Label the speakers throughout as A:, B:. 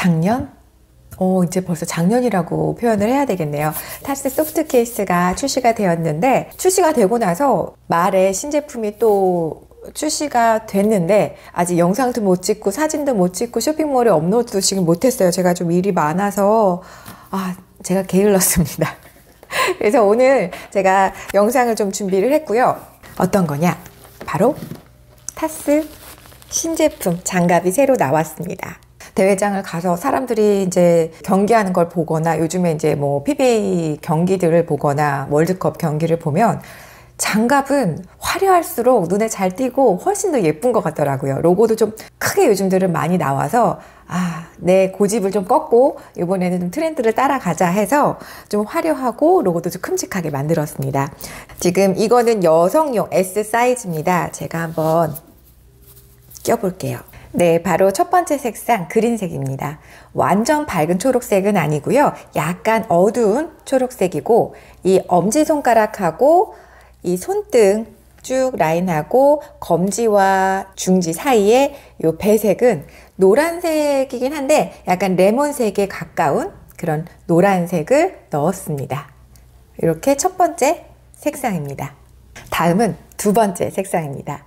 A: 작년? 이제 벌써 작년이라고 표현을 해야 되겠네요. 타스 소프트 케이스가 출시가 되었는데, 출시가 되고 나서 말에 신제품이 또 출시가 됐는데 아직 영상도 못 찍고 사진도 못 찍고 쇼핑몰에 업로드도 지금 못했어요. 제가 좀 일이 많아서 제가 게을렀습니다. 그래서 오늘 제가 영상을 좀 준비를 했고요. 어떤 거냐? 바로 타스 신제품 장갑이 새로 나왔습니다. 대회장을 가서 사람들이 이제 경기하는 걸 보거나 요즘에 이제 뭐 PBA 경기들을 보거나 월드컵 경기를 보면 장갑은 화려할수록 눈에 잘 띄고 훨씬 더 예쁜 것 같더라고요. 로고도 좀 크게 요즘들은 많이 나와서 내 고집을 좀 꺾고 이번에는 좀 트렌드를 따라가자 해서 좀 화려하고 로고도 좀 큼직하게 만들었습니다. 지금 이거는 여성용 S 사이즈입니다. 제가 한번 껴볼게요. 네, 바로 첫 번째 색상 그린색입니다. 완전 밝은 초록색은 아니고요. 약간 어두운 초록색이고 이 엄지손가락하고 이 손등 쭉 라인하고 검지와 중지 사이에 이 배색은 노란색이긴 한데 약간 레몬색에 가까운 그런 노란색을 넣었습니다. 이렇게 첫 번째 색상입니다. 다음은 두 번째 색상입니다.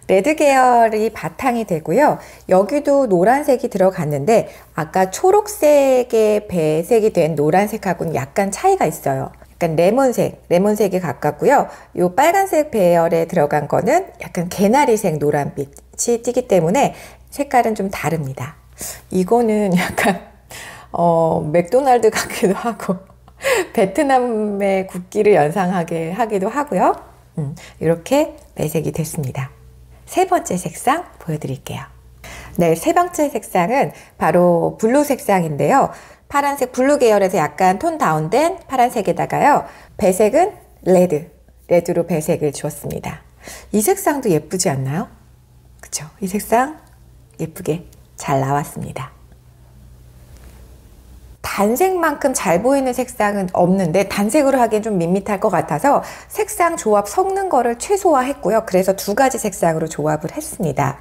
A: 레드 계열이 바탕이 되고요. 여기도 노란색이 들어갔는데 아까 초록색의 배색이 된 노란색하고는 약간 차이가 있어요. 약간 레몬색에 가깝고요. 이 빨간색 배열에 들어간 거는 약간 개나리색 노란빛이 띄기 때문에 색깔은 좀 다릅니다. 이거는 약간 맥도날드 같기도 하고 베트남의 국기를 연상하게 하기도 하고요. 이렇게 배색이 됐습니다. 세 번째 색상 보여드릴게요. 네, 세 번째 색상은 바로 블루 색상인데요. 파란색 블루 계열에서 약간 톤 다운된 파란색에다가요. 배색은 레드로 배색을 주었습니다. 이 색상도 예쁘지 않나요? 그쵸? 이 색상 예쁘게 잘 나왔습니다. 단색만큼 잘 보이는 색상은 없는데 단색으로 하기엔 좀 밋밋할 것 같아서 색상 조합 섞는 거를 최소화했고요. 그래서 두 가지 색상으로 조합을 했습니다.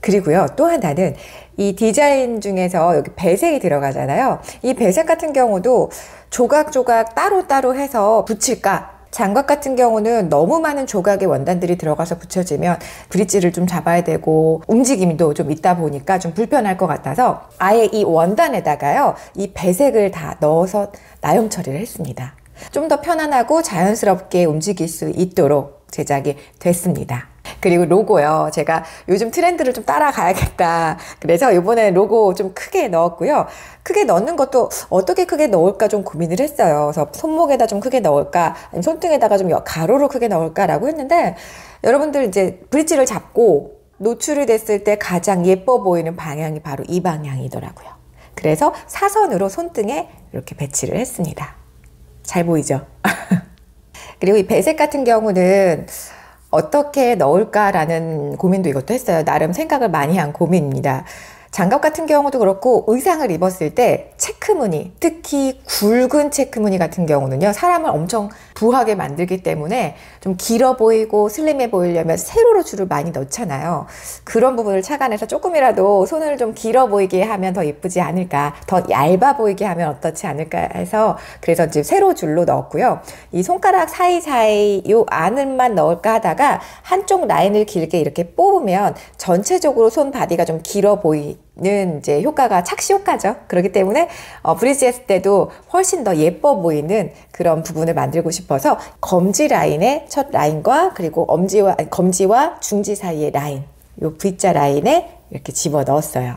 A: 그리고요, 또 하나는 이 디자인 중에서 여기 배색이 들어가잖아요. 이 배색 같은 경우도 조각조각 따로따로 해서 붙일까? 장갑 같은 경우는 너무 많은 조각의 원단들이 들어가서 붙여지면 브릿지를 좀 잡아야 되고 움직임도 좀 있다 보니까 좀 불편할 것 같아서 아예 이 원단에다가요, 이 배색을 다 넣어서 나염 처리를 했습니다. 좀 더 편안하고 자연스럽게 움직일 수 있도록 제작이 됐습니다. 그리고 로고요. 제가 요즘 트렌드를 좀 따라가야겠다. 그래서 이번에 로고 좀 크게 넣었고요. 크게 넣는 것도 어떻게 크게 넣을까 좀 고민을 했어요. 그래서 손목에다 좀 크게 넣을까, 아니면 손등에다가 좀 가로로 크게 넣을까라고 했는데 여러분들 이제 브릿지를 잡고 노출이 됐을 때 가장 예뻐 보이는 방향이 바로 이 방향이더라고요. 그래서 사선으로 손등에 이렇게 배치를 했습니다. 잘 보이죠? 그리고 이 배색 같은 경우는 어떻게 넣을까라는 고민도 이것도 했어요. 나름 생각을 많이 한 고민입니다. 장갑 같은 경우도 그렇고 의상을 입었을 때 체크무늬, 특히 굵은 체크무늬 같은 경우는요, 사람을 엄청 부하게 만들기 때문에 좀 길어 보이고 슬림해 보이려면 세로로 줄을 많이 넣잖아요. 그런 부분을 착안해서 조금이라도 손을 좀 길어 보이게 하면 더 예쁘지 않을까, 더 얇아 보이게 하면 어떻지 않을까 해서 그래서 지금 세로 줄로 넣었고요. 이 손가락 사이사이 요 안을만 넣을까 하다가 한쪽 라인을 길게 이렇게 뽑으면 전체적으로 손 바디가 좀 길어 보이는 이제 효과가 착시 효과죠. 그렇기 때문에 브릿지 했을 때도 훨씬 더 예뻐 보이는 그런 부분을 만들고 싶어서 검지 라인의 첫 라인과 그리고 검지와 중지 사이의 라인, 요 V자 라인에 이렇게 집어 넣었어요.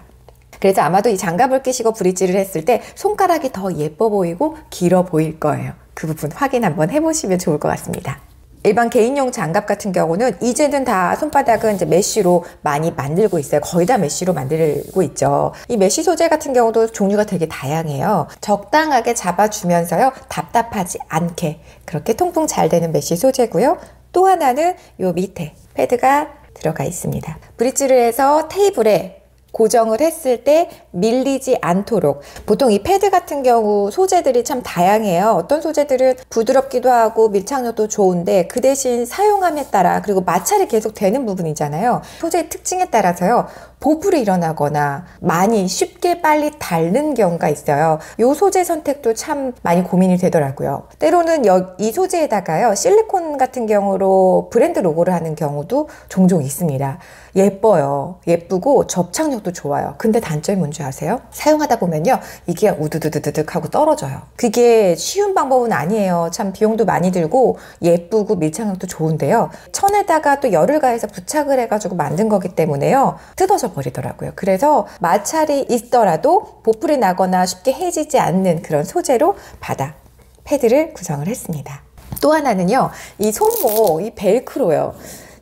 A: 그래서 아마도 이 장갑을 끼시고 브릿지를 했을 때 손가락이 더 예뻐 보이고 길어 보일 거예요. 그 부분 확인 한번 해보시면 좋을 것 같습니다. 일반 개인용 장갑 같은 경우는 이제는 다 손바닥은 이제 메쉬로 많이 만들고 있어요. 거의 다 메쉬로 만들고 있죠. 이 메쉬 소재 같은 경우도 종류가 되게 다양해요. 적당하게 잡아주면서요, 답답하지 않게 그렇게 통풍 잘 되는 메쉬 소재고요. 또 하나는 요 밑에 패드가 들어가 있습니다. 브릿지를 해서 테이블에 고정을 했을 때 밀리지 않도록. 보통 이 패드 같은 경우 소재들이 참 다양해요. 어떤 소재들은 부드럽기도 하고 밀착력도 좋은데 그 대신 사용함에 따라, 그리고 마찰이 계속 되는 부분이잖아요. 소재의 특징에 따라서요, 보풀이 일어나거나 많이 쉽게 빨리 닳는 경우가 있어요. 이 소재 선택도 참 많이 고민이 되더라고요. 때로는 이 소재에다가요, 실리콘 같은 경우로 브랜드 로고를 하는 경우도 종종 있습니다. 예뻐요. 예쁘고 접착력도 좋아요. 근데 단점이 뭔지 아세요? 사용하다 보면요, 이게 우두두두둑 하고 떨어져요. 그게 쉬운 방법은 아니에요. 참 비용도 많이 들고 예쁘고 밀착력도 좋은데요, 천에다가 또 열을 가해서 부착을 해가지고 만든 거기 때문에요, 뜯어져 버리더라고요. 그래서 마찰이 있더라도 보풀이 나거나 쉽게 해지지 않는 그런 소재로 바닥 패드를 구성을 했습니다. 또 하나는요, 이 손목, 이 벨크로요.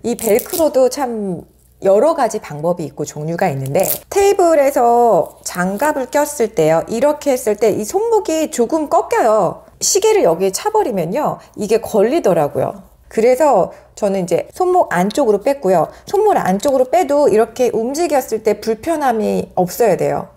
A: 이 벨크로도 참 여러 가지 방법이 있고 종류가 있는데, 테이블에서 장갑을 꼈을 때요, 이렇게 했을 때 이 손목이 조금 꺾여요. 시계를 여기에 차버리면요, 이게 걸리더라고요. 그래서 저는 이제 손목 안쪽으로 뺐고요. 손목 안쪽으로 빼도 이렇게 움직였을 때 불편함이 없어야 돼요.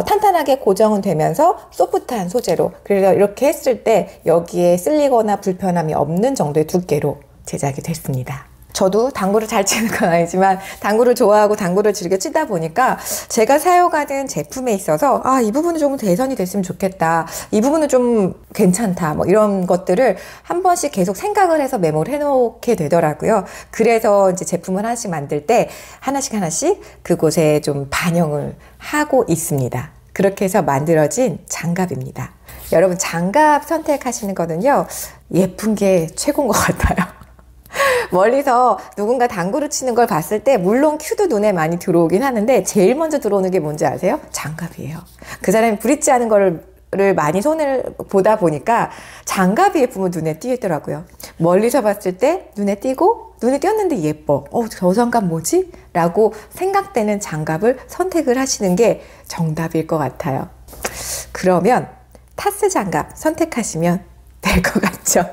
A: 탄탄하게 고정은 되면서 소프트한 소재로, 그래서 이렇게 했을 때 여기에 쓸리거나 불편함이 없는 정도의 두께로 제작이 됐습니다. 저도 당구를 잘 치는 건 아니지만 당구를 좋아하고 당구를 즐겨 치다 보니까 제가 사용하는 제품에 있어서 이 부분은 조금 개선이 됐으면 좋겠다, 이 부분은 좀 괜찮다, 뭐 이런 것들을 한 번씩 계속 생각을 해서 메모를 해놓게 되더라고요. 그래서 이제 제품을 하나씩 만들 때 하나씩 그곳에 좀 반영을 하고 있습니다. 그렇게 해서 만들어진 장갑입니다. 여러분, 장갑 선택하시는 거는요, 예쁜 게 최고인 것 같아요. 멀리서 누군가 당구를 치는 걸 봤을 때 물론 큐도 눈에 많이 들어오긴 하는데 제일 먼저 들어오는 게 뭔지 아세요? 장갑이에요. 그 사람이 브릿지 하는 거를 많이 손을 보다 보니까 장갑이 예쁘면 눈에 띄더라고요. 멀리서 봤을 때 눈에 띄고, 눈에 띄었는데 예뻐. 저 장갑 뭐지? 라고 생각되는 장갑을 선택을 하시는 게 정답일 것 같아요. 그러면 타스 장갑 선택하시면 될 것 같죠?